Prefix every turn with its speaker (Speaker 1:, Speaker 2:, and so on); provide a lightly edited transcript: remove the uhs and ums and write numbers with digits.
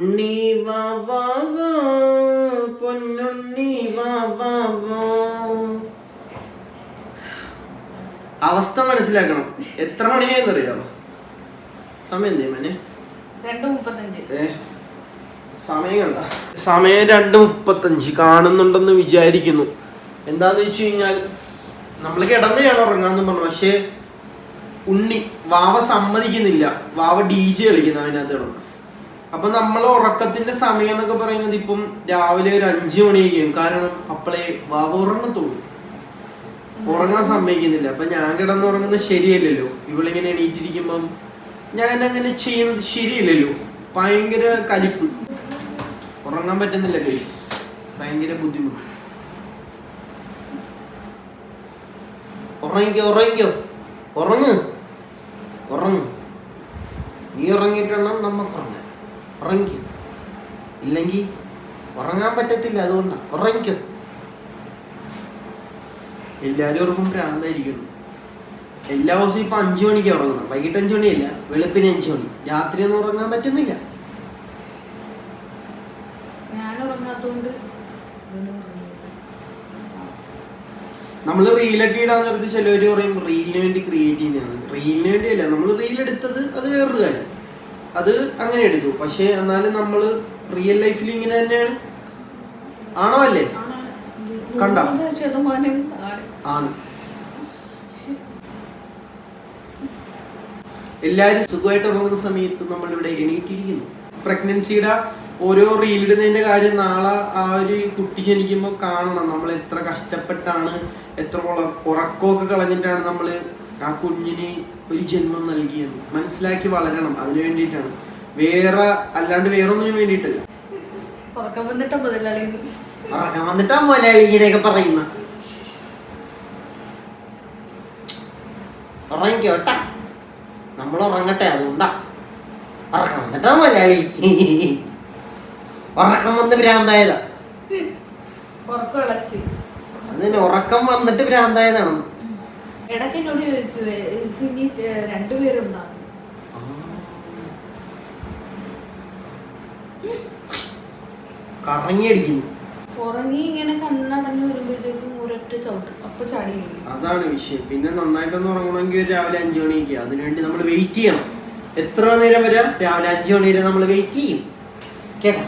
Speaker 1: ഉണ്ണി വാ വാ വാ, പൊന്നുണ്ണി വാ വാ വാ. അവസ്ഥ മനസ്സിലാക്കണം. എത്ര മണിയായെന്നറിയാമോ? സമയം എന്തേ മോനെ?
Speaker 2: 2:35.
Speaker 1: സമയം കണ്ട? സമയം 2:35 കാണുന്നുണ്ടെന്ന് വിചാരിക്കുന്നു. എന്താന്ന് വെച്ച് കഴിഞ്ഞാൽ നമ്മൾ കിടന്നെയാണ് ഉറങ്ങാന്ന് പറഞ്ഞു. പക്ഷേ ഉണ്ണി വാവ സമ്മതിക്കുന്നില്ല. വാവ DJ കളിക്കുന്നു അതിനകത്ത് കിടന്നു. അപ്പൊ നമ്മളെ ഉറക്കത്തിന്റെ സമയം എന്നൊക്കെ പറയുന്നത് ഇപ്പം രാവിലെ ഒരു 5 മണിയൊക്കെയും. കാരണം അപ്പളേ വാവ ഉറങ്ങത്തുള്ളൂ. ഉറങ്ങാൻ സമ്മതിക്കുന്നില്ല. അപ്പൊ ഞാൻ കിടന്നുറങ്ങുന്നത് ശരിയല്ലല്ലോ. ഇവളിങ്ങനെ എണീറ്റിരിക്കുമ്പം ഞാൻ അങ്ങനെ ചെയ്യുന്നത് ശരിയല്ലല്ലോ. ഭയങ്കര കലിപ്പ്. ഉറങ്ങാൻ പറ്റുന്നില്ല ഗൈസ്. ഭയങ്കര ബുദ്ധിമുട്ട്. ഉറങ്ങിക്കോ ഉറങ്ങിക്കോ, ഉറങ്ങ് ഉറങ്ങ്. നീ ഉറങ്ങിയിട്ടാണ് നമുക്ക് ഉറങ്ങാൻ. ഉറങ്ങിക്കോ, ഇല്ലെങ്കിൽ ഉറങ്ങാൻ പറ്റത്തില്ല. അതുകൊണ്ടാണ് ഉറങ്ങിക്കോ. എല്ലാവരും ഉറങ്ങും ഭ്രാന്തായിരിക്കുന്നു. എല്ലാ ദിവസവും ഇപ്പൊ 5 മണിക്കാണ് ഉറങ്ങുന്നത്. വൈകിട്ട് 5 മണിയല്ല, വെളുപ്പിന് 5 മണി. രാത്രി ഒന്നും ഉറങ്ങാൻ പറ്റുന്നില്ല. നമ്മള് റീലൊക്കെ ഇടാൻ നേരത്ത് ചിലവര് പറയും റീലിന് വേണ്ടി ക്രിയേറ്റ് ചെയ്യുന്നതാണ്. റീലിന് വേണ്ടിയല്ല, നമ്മൾ റീൽ എടുത്തത് അത് വേറൊരു കാര്യം. അത് അങ്ങനെ എടുത്തു. പക്ഷെ എന്നാലും നമ്മള് റിയൽ ലൈഫിൽ ഇങ്ങനെ തന്നെയാണ്. ആണോ അല്ലേ? കണ്ട ആണ്. എല്ലാരും സുഖമായിട്ട് ഉറങ്ങുന്ന സമയത്ത് നമ്മളിവിടെ എണീറ്റിരിക്കുന്നു. പ്രഗ്നൻസിയുടെ ഓരോ റീലിടുന്നതിന്റെ കാര്യം നാളെ ആ ഒരു കുട്ടി ജനിക്കുമ്പോൾ കാണണം. നമ്മൾ എത്ര കഷ്ടപ്പെട്ടാണ്, എത്ര ഉറക്കമൊക്കെ കളഞ്ഞിട്ടാണ് നമ്മൾ ആ കുഞ്ഞിന് ഒരു ജന്മം നൽകിയത്. മനസ്സിലാക്കി വളരണം. അതിനു വേണ്ടിയിട്ടാണ്, വേറെ അല്ലാണ്ട് വേറൊന്നിനും വേണ്ടിയിട്ടല്ല. ഉറക്കം വന്നിട്ടാ മുതലാളി ഇങ്ങനെയൊക്കെ പറയുന്ന. ഉറങ്ങിക്കോട്ടാ, നമ്മൾ ഉറങ്ങട്ടെ. അതുകൊണ്ടാ ഉറക്കം വന്നിട്ടാ മുതലാളി. ഉറക്കം വന്ന് ഭ്രാന്തായതാ. അതിന് ഉറക്കം വന്നിട്ട് ഭ്രാന്തായതാണ്. കറങ്ങിയടിക്കുന്നു. അതാണ് വിഷയം. പിന്നെ നന്നായിട്ടൊന്ന് ഉറങ്ങണമെങ്കിൽ രാവിലെ 5 മണിക്ക്. അതിനുവേണ്ടി നമ്മൾ വെയിറ്റ് ചെയ്യണം. എത്ര നേരം വരെ? രാവിലെ 5 മണി വരെ നമ്മൾ വെയിറ്റ് ചെയ്യും. കേട്ടാ?